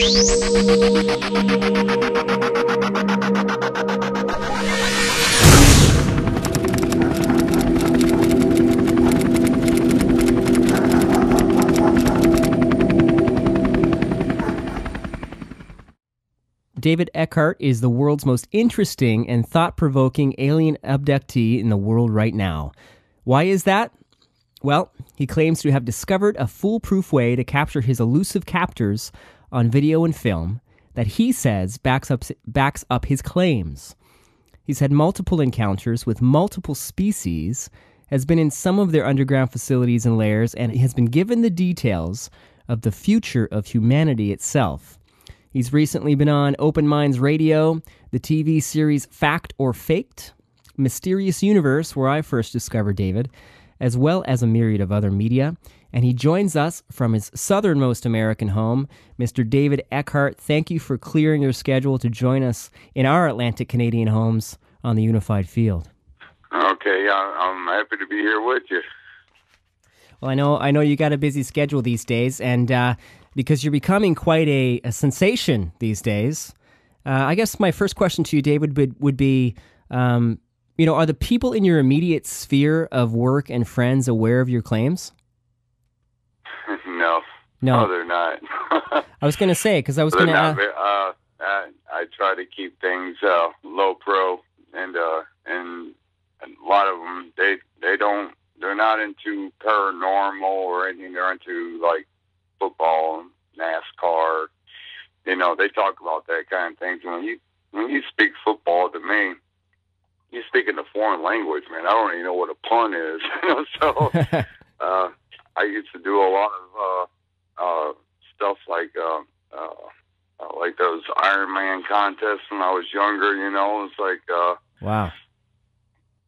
David Eckhart is the world's most interesting and thought-provoking alien abductee in the world right now. Why is that? Well, he claims to have discovered a foolproof way to capture his elusive captors on video and film that he says backs up his claims. He's had multiple encounters with multiple species, has been in some of their underground facilities and lairs, and has been given the details of the future of humanity itself. He's recently been on Open Minds Radio, the TV series Fact or Faked, Mysterious Universe, where I first discovered David, as well as a myriad of other media. And he joins us from his southernmost American home. Mr. David Eckhart, thank you for clearing your schedule to join us in our Atlantic Canadian homes on the Unified Field. Okay, I'm happy to be here with you. Well, I know you got a busy schedule these days, and because you're becoming quite a sensation these days, I guess my first question to you, David, would be, are the people in your immediate sphere of work and friends aware of your claims? No, they're not. I was going to say, because I was going to ask. I try to keep things low pro, and a lot of them, they're not into paranormal or anything. They're into, like, football, NASCAR. They talk about that kind of things. When you speak football to me, you speak in a foreign language, man. I don't even know what a pun is. So I used to do a lot of stuff like those Iron Man contests when I was younger. It's like wow.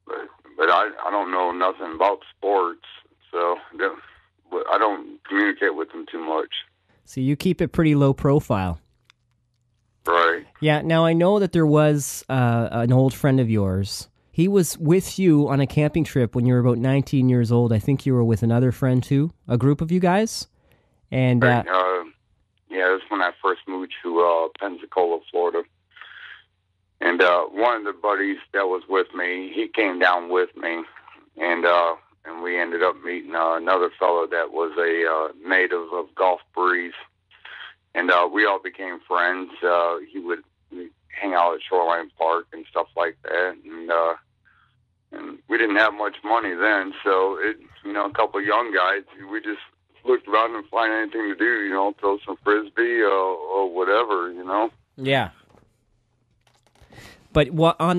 But I don't know nothing about sports, so I don't communicate with them too much. So you keep it pretty low profile. Right. Yeah, now I know that there was an old friend of yours. He was with you on a camping trip when you were about 19 years old. I think you were with another friend too, a group of you guys. And right. That's when I first moved to Pensacola, Florida. And one of the buddies that was with me, he came down with me, and we ended up meeting another fellow that was a native of Gulf Breeze. And we all became friends. He would hang out at Shoreline Park and stuff like that. And we didn't have much money then, so a couple of young guys, we just looked around and find anything to do, throw some frisbee or whatever, Yeah. But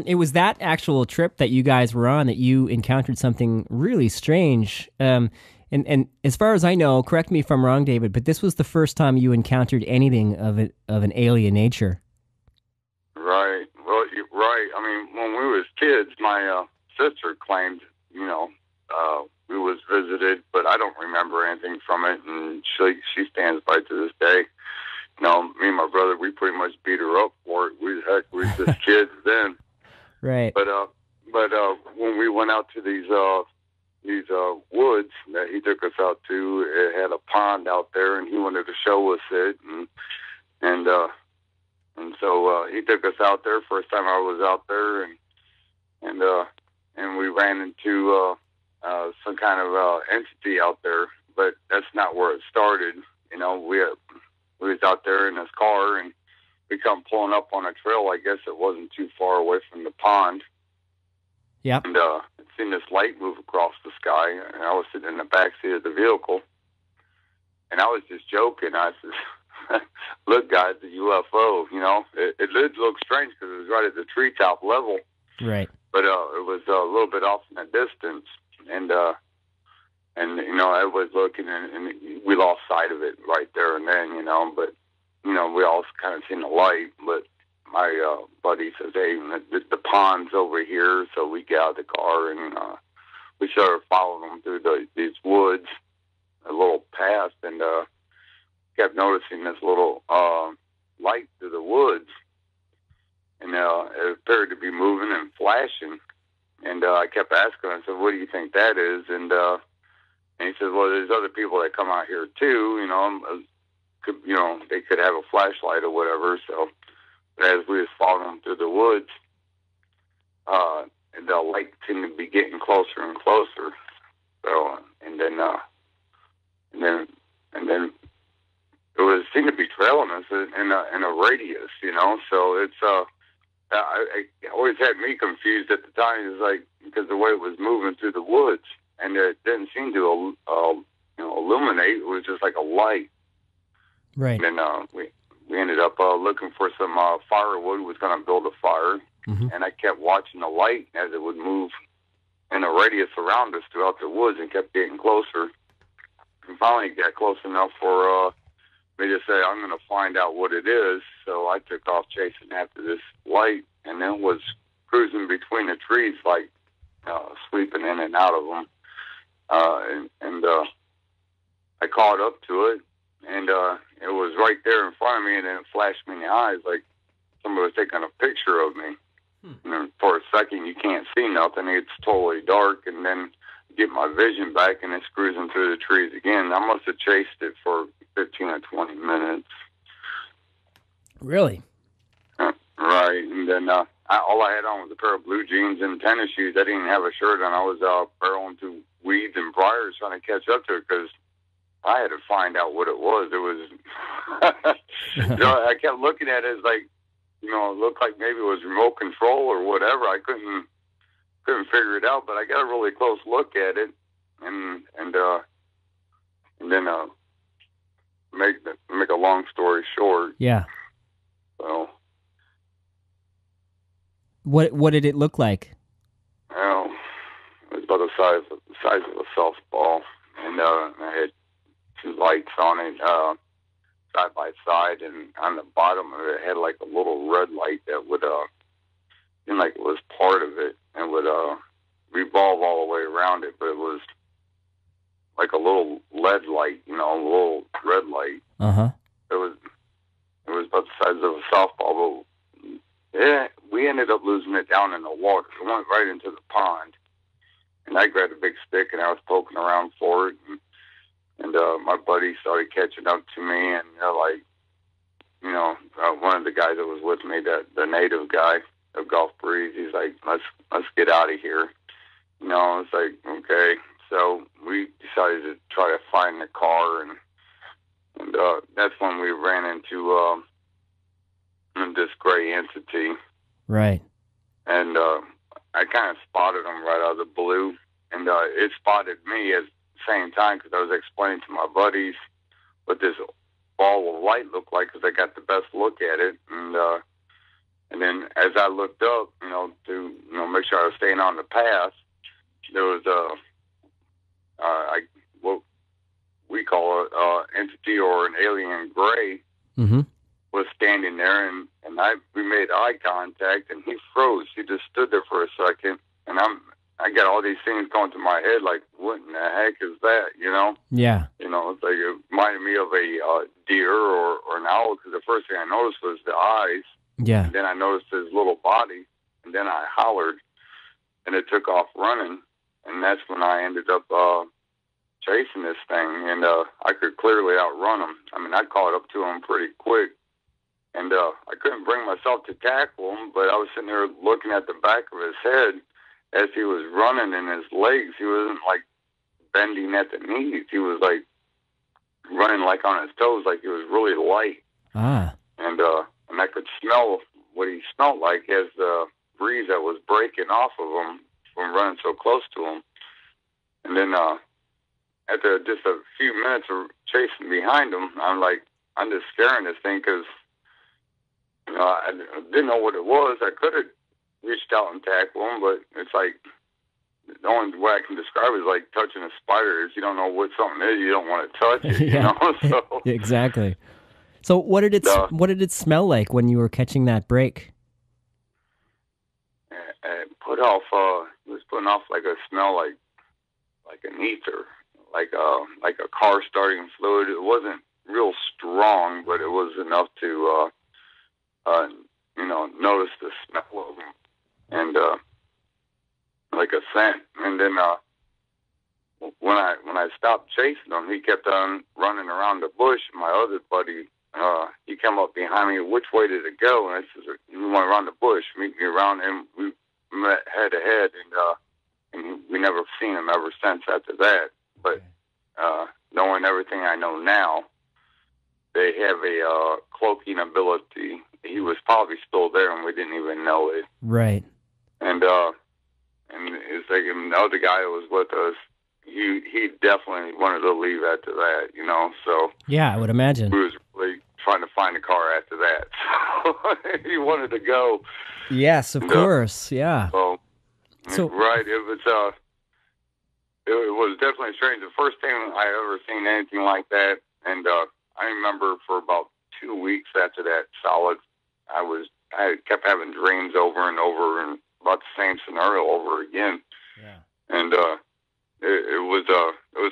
it was that actual trip that you guys were on that you encountered something really strange. And as far as I know, correct me if I'm wrong, David, but this was the first time you encountered anything of an alien nature. Right. Well, you're right. I mean, when we was kids, my sister claimed, we was visited, but I don't remember anything from it, and she stands by to this day. Me and my brother, we pretty much beat her up for it. We were just kids then. Right. But when we went out to these woods that he took us out to, it had a pond out there, and he wanted to show us it, and so he took us out there. First time I was out there, and we ran into some kind of entity out there, but that's not where it started. We was out there in his car, and we come pulling up on a trail. I guess it wasn't too far away from the pond. Yeah. And I'd seen this light move across the sky, and I was sitting in the back seat of the vehicle, and I was just joking. I said, "Look, guys, the UFO." It did look strange because it was right at the treetop level. Right. But it was a little bit off in the distance, and I was looking, and we lost sight of it right there and then, but, we all kind of seen the light, but my buddy says, hey, the pond's over here, so we get out of the car, and we started following them through these woods, a little path, and kept noticing this little light through the woods, and it appeared to be moving and flashing, and I kept asking him, I said, what do you think that is? And he said, well, there's other people that come out here too, could, they could have a flashlight or whatever. So as we was following them through the woods, the light seemed to be getting closer and closer. So, and then it was seemed to be trailing us in a radius, So it's it always had me confused at the time. It was like, because the way it was moving through the woods, and it didn't seem to illuminate. It was just like a light. Right. And then we ended up looking for some firewood. We was going to build a fire, and I kept watching the light as it would move in a radius around us throughout the woods, and kept getting closer. And finally got close enough for me to say, I'm going to find out what it is. So I took off chasing after this light, and then was cruising between the trees, like sweeping in and out of them. And I caught up to it, and it was right there in front of me, and then it flashed me in the eyes like somebody was taking a picture of me. And then for a second, you can't see nothing. It's totally dark, and then get my vision back, and it's cruising through the trees again. I must have chased it for 15 or 20 minutes. Really? Right. And then all I had on was a pair of blue jeans and tennis shoes. I didn't have a shirt on. I was barreling through weeds and briars trying to catch up to it, because I had to find out what it was. It was, I kept looking at it as like, it looked like maybe it was remote control or whatever. I couldn't figure it out, but I got a really close look at it, and then make a long story short. Yeah. So. What did it look like? Well, it was about the size of a softball, and I had two lights on it, side by side, and on the bottom of it had like a little red light that would seem like it was part of it, and would revolve all the way around it, but it was like a little LED light, a little red light. It was about the size of a softball, but yeah, we ended up losing it down in the water. It went right into the pond, and I grabbed a big stick and I was poking around for it, and my buddy started catching up to me, and one of the guys that was with me, the native guy of Gulf Breeze, he's like, let's get out of here. It's like, okay. So we decided to try to find the car, and that's when we ran into this gray entity. Right. And I kind of spotted him right out of the blue, and it spotted me at the same time, because I was explaining to my buddies what this ball of light looked like, because I got the best look at it, and then as I looked up, to make sure I was staying on the path, there was what we call an entity or an alien gray was standing there, and we made eye contact, and he froze. He just stood there for a second, and I got all these things going through my head, like, what in the heck is that? Yeah. It's like it reminded me of a deer or an owl, because the first thing I noticed was the eyes. Yeah. And then I noticed his little body, and then I hollered, and it took off running, and that's when I ended up chasing this thing, and I could clearly outrun him. I mean, I caught up to him pretty quick, and I couldn't bring myself to tackle him, but I was sitting there looking at the back of his head as he was running, and his legs, he wasn't like bending at the knees. He was like running like on his toes, like he was really light. And I could smell what he smelled like as the breeze that was breaking off of him from running so close to him. And then after just a few minutes of chasing behind him, I'm just scaring this thing, because I didn't know what it was. I could have reached out and tackled him, but it's like, the only way I can describe it is like touching a spider. If you don't know what something is, you don't want to touch it. Yeah. So, exactly. So what did it smell like when you were catching that break? It was putting off like a smell like an ether, like a car starting fluid. It wasn't real strong, but it was enough to notice the smell of them, and like a scent. And then when I stopped chasing him, he kept on running around the bush. My other buddy, he came up behind me. Which way did it go? And I said, "You went around the bush. Meet me around." And we met head to head, and we never seen him ever since after that. But knowing everything I know now, they have a cloaking ability. He was probably still there, and we didn't even know it. Right. And it's like the other guy that was with us, he definitely wanted to leave after that, you know. So yeah, I would imagine we was really trying to find a car after that. So he wanted to go. Yes, of course. Yeah. So right, it was definitely strange. The first time I ever seen anything like that, and I remember for about 2 weeks after that, solid, I kept having dreams over and over and about the same scenario over again. Yeah. And it was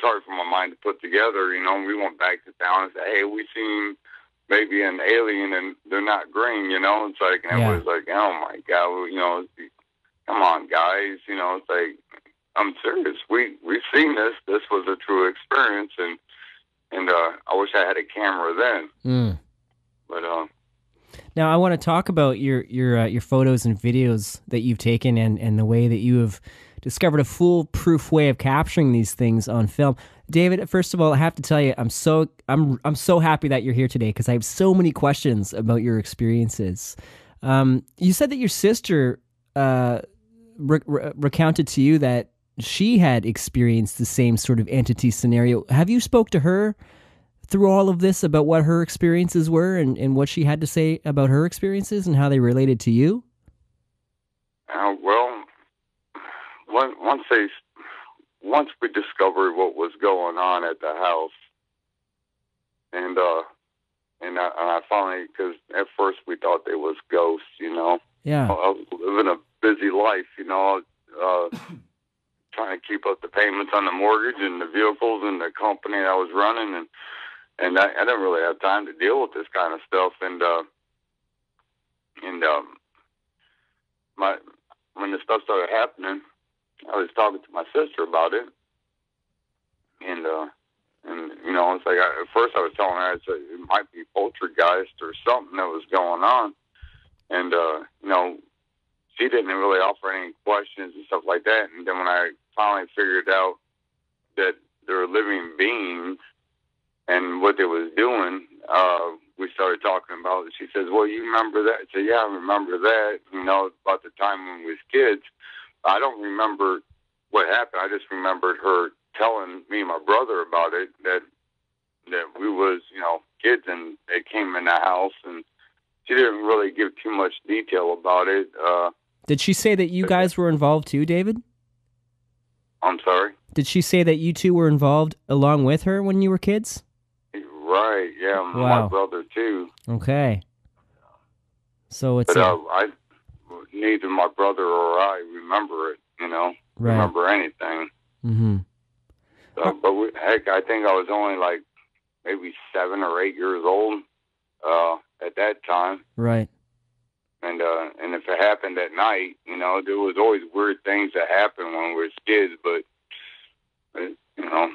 hard for my mind to put together. You know, we went back to town and said, "Hey, we seen maybe an alien, and they're not green." You know, it's like, and it was like, "Oh my God," you know, come on, guys. You know, it's like, I'm serious. We've seen this. This was a true experience, and I wish I had a camera then. But now I want to talk about your photos and videos that you've taken, and the way that you have discovered a foolproof way of capturing these things on film. David, first of all, I have to tell you, I'm so happy that you're here today, because I have so many questions about your experiences. You said that your sister recounted to you that she had experienced the same sort of entity scenario. Have you spoke to her through all of this about what her experiences were, and what she had to say about her experiences and how they related to you? Well, once we discovered what was going on at the house, and I finally, because at first we thought they was ghosts, you know. Yeah. I was living a busy life, you know, trying to keep up the payments on the mortgage and the vehicles and the company I was running, and I didn't really have time to deal with this kind of stuff. When the stuff started happening, I was talking to my sister about it, and you know, it's like at first I was telling her it might be poltergeist or something that was going on, and you know, she didn't really offer any questions and stuff like that. And then when I finally figured out that they were living beings and what they was doing, we started talking about it. She says, "Well, you remember that?" I said, "Yeah, I remember that. You know, about the time when we was kids. I don't remember what happened. I just remembered her telling me and my brother about it, that we was, you know, kids, and they came in the house, and she didn't really give too much detail about it." Did she say that you guys were involved too, David? I'm sorry? Did she say that you two were involved along with her when you were kids? Right, yeah, wow. My brother too. Okay. So it's... But neither my brother or I remember it, you know, remember anything. Mm-hmm. So, but heck, I think I was only like maybe 7 or 8 years old at that time. Right. And if it happened at night, you know, there was always weird things that happened when we were kids, but you know,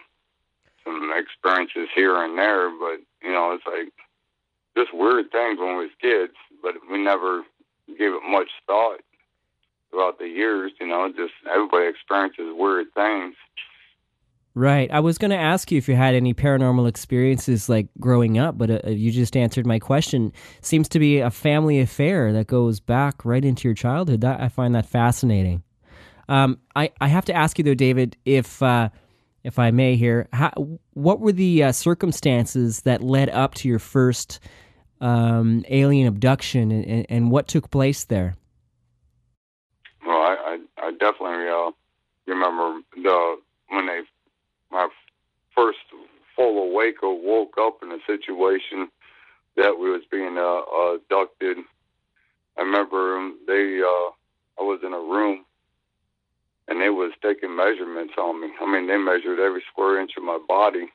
some experiences here and there, but you know, it's like just weird things when we was kids, but we never gave it much thought throughout the years, you know, just everybody experiences weird things. Right. I was going to ask you if you had any paranormal experiences like growing up, but you just answered my question. Seems to be a family affair that goes back right into your childhood. I find that fascinating. I have to ask you though, David, if I may here, what were the circumstances that led up to your first alien abduction, and what took place there? Well, I definitely remember when my first full awake or woke up in a situation that we was being abducted. I remember I was in a room, and they was taking measurements on me. I mean, they measured every square inch of my body.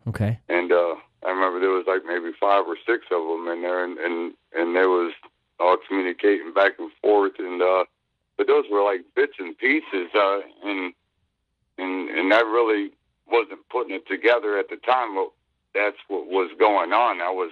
Okay. And I remember there was like maybe 5 or 6 of them in there, and they was all communicating back and forth, and but those were like bits and pieces, and and I really wasn't putting it together at the time. But that's what was going on. I was